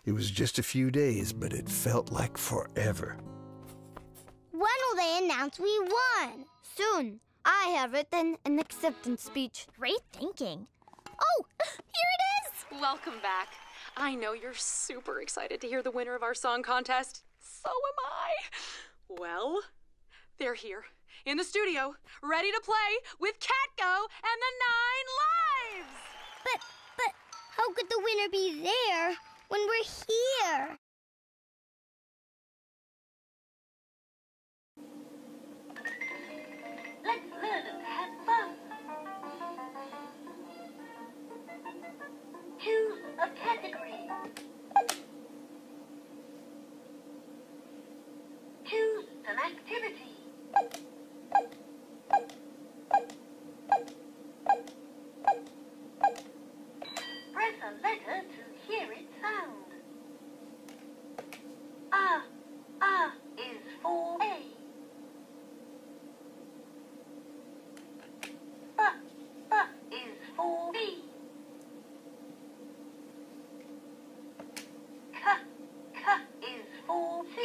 It was just a few days, but it felt like forever. When will they announce we won? Soon. I have written an acceptance speech. Great thinking. Oh, here it is! Welcome back. I know you're super excited to hear the winner of our song contest. So am I. Well, they're here in the studio, ready to play with Catgo and the 9 Lives. But how could the winner be there when we're here? Let's learn and have fun. Choose a category. Choose an activity. Press a letter to hear it sound. A is for A. B is for B. C is for C.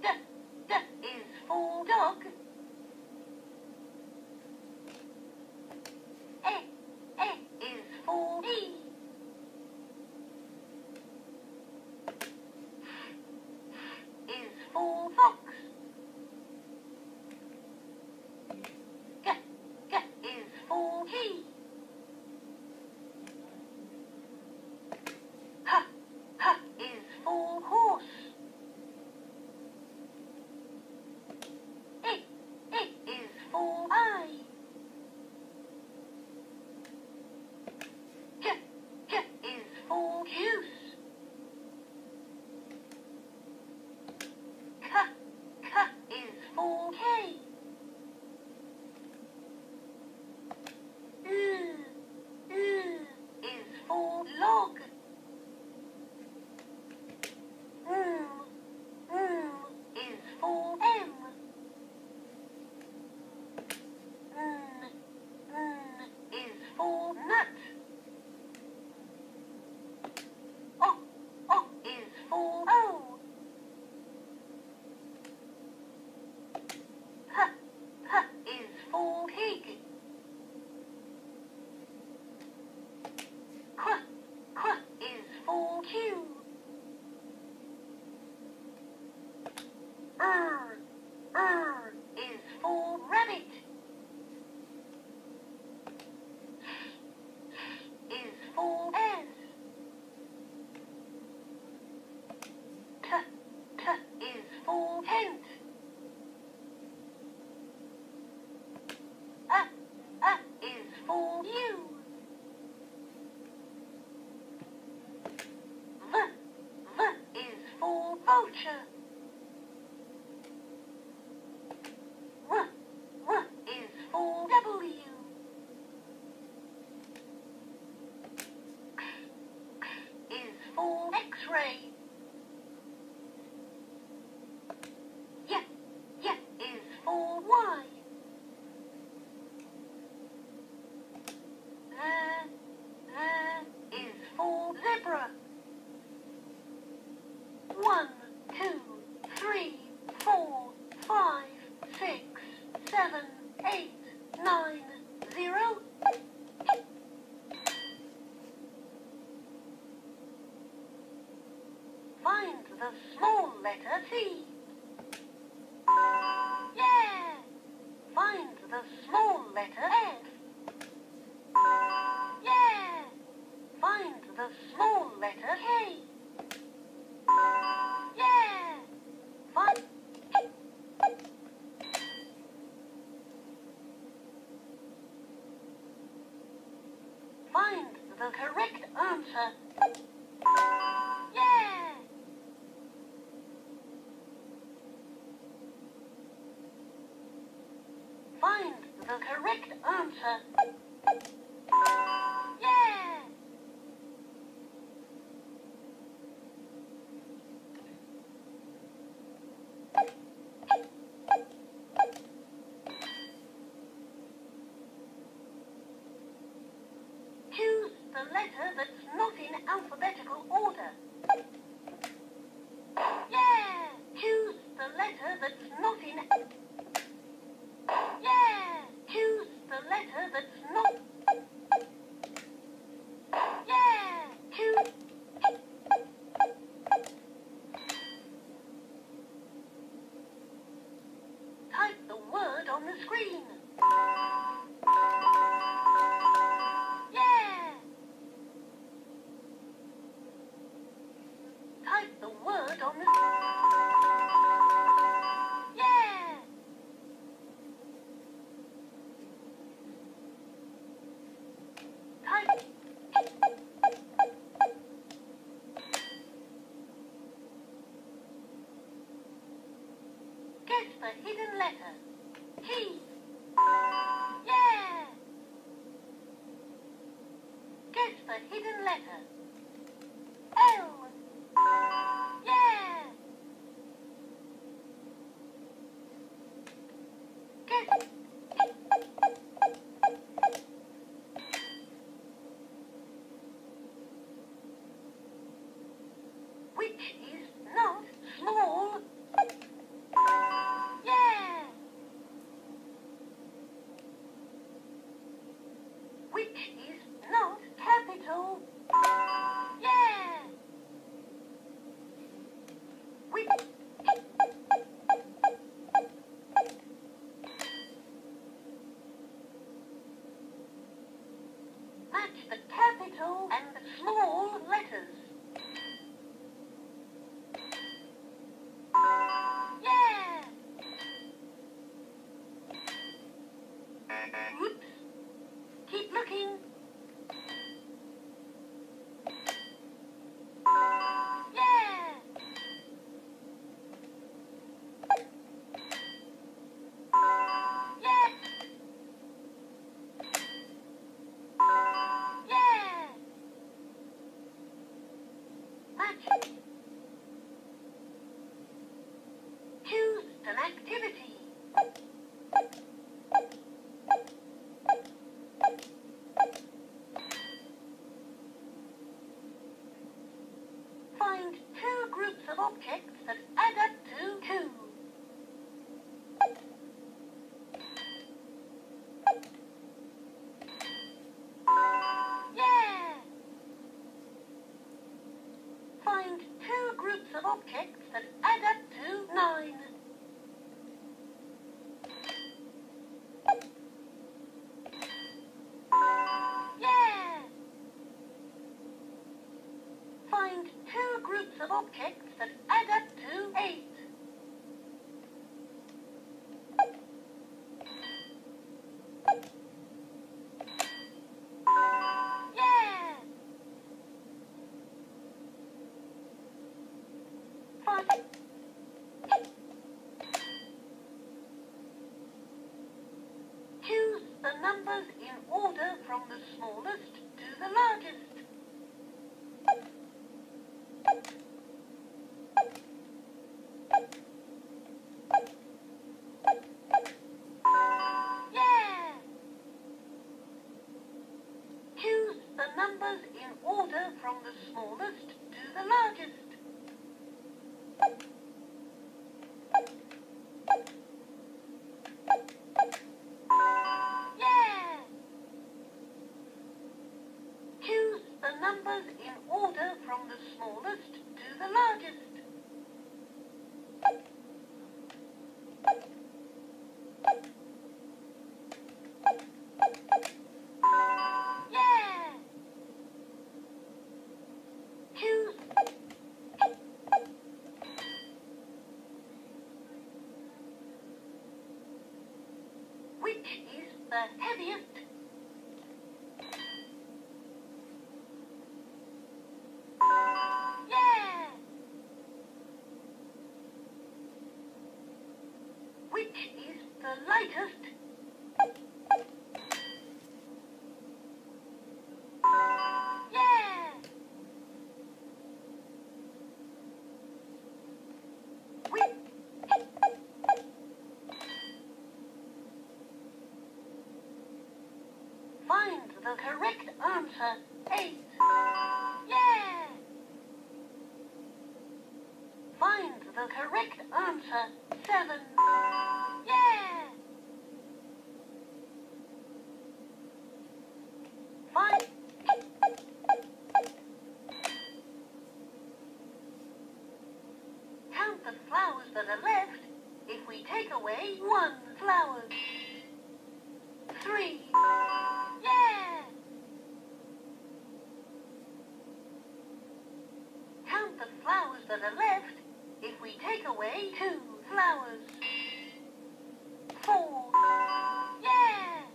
D is for dog. E is for E. Is for fox. G is for key. H is for horse. I is for eye. J is for juice. K is for K. Is for log. Is for M. Is for nut. O is for O. P is for pig. Qu is for Q. Is for rabbit. Is for S. T is for tent. Is for you. V is for vulture. W is for W. X is for X-ray. Y is for Y. Is for zebra. 1, 2, 3, 4, 5, 6, 7, 8, 9, 0. Find the small letter T. Yeah! Find the small letter F. Yeah! Find the small letter K. Yeah! Find the correct answer. Yeah! Find the correct answer. Yeah! Choose the the letter that's not in alphabetical order. Yeah! Choose the letter that's not in... Yeah! Choose the letter that's not... Yeah! Choose... Type the word on the screen. Yeah! Type the word on the... Yeah! Type... Guess the hidden letter. T. Yeah! Guess the hidden letter. L. Yeah! Guess... Which is not small. Yeah! Which is not capital. Yeah! Which... Match the capital and the small letters. Yeah! Oops. Keep looking. Yeah! Yeah! Yeah! Match. Choose an activity. Find two groups of objects that add up to 2. Yeah! Find two groups of objects that add up to 9. Yeah! Find two groups of objects that add up to 8. Yeah! Find... Choose the numbers in order from the smallest to the largest. Yeah! Choose the numbers in order from the smallest to the largest. Yeah! Choose the numbers in order from the smallest to the largest. Yeah! Choose... Which is the heaviest? Yeah! Which is the lightest? Yeah! Which... Find the correct answer. 8. Yeah! Find the correct answer. 7. Yeah! Find... Count the flowers that are left if we take away 1 flower. 3. Yeah! Count the flowers that are left if we take away 2 flowers. 4. Yeah!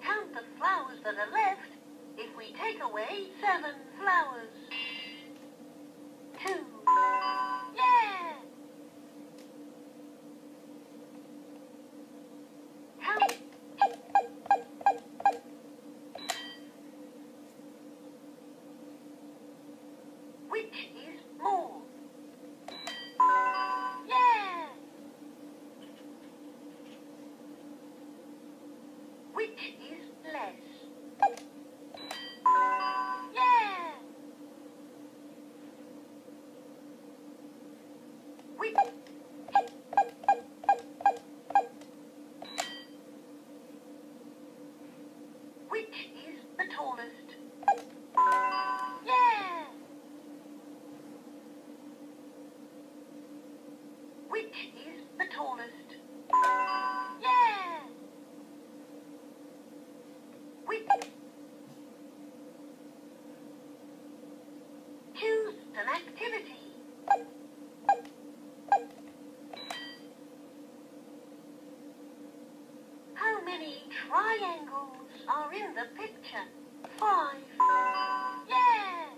Count the flowers that are left if we take away 7 flowers. 2. Yeah! Count... Which is more? Yeah! Which is less? Yeah! Which... Which is the tallest? Yeah! Which is the tallest? Yeah! Which... Choose an activity. How many triangles are in the picture? 5. Yeah!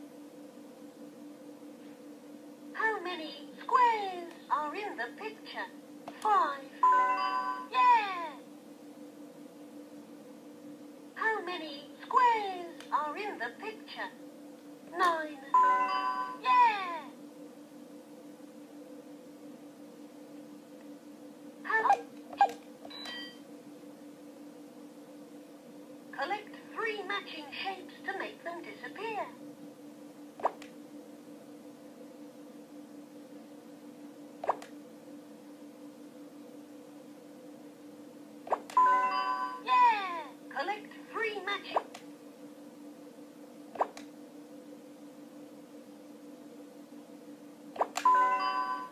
How many squares are in the picture? 5. Yeah! How many squares are in the picture? 9. Yeah! How... Collect 3 matching shapes to make them disappear. Yeah! Collect 3 matching...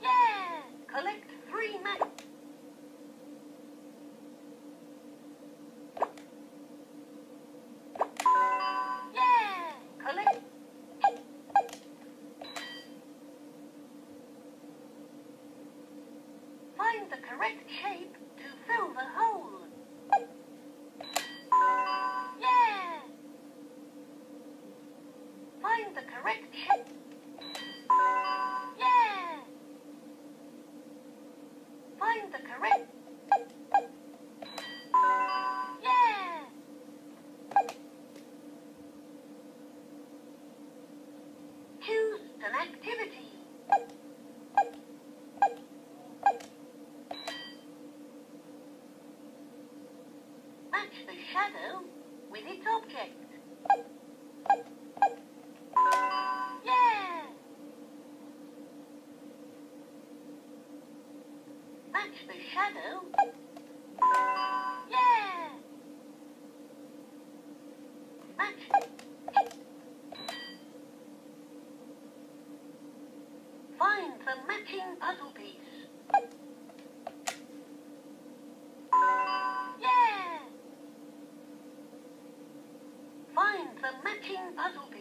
Yeah! Collect 3 matching... Yeah! Collect... Find the correct shape to fill the hole. Yeah! Find the correct shape. Yeah! Find the correct... Yeah! Choose an activity. Match the shadow with its object. Yeah! Match the shadow. Yeah! Match... Find the matching puzzle piece. Yeah! Find the matching puzzle piece.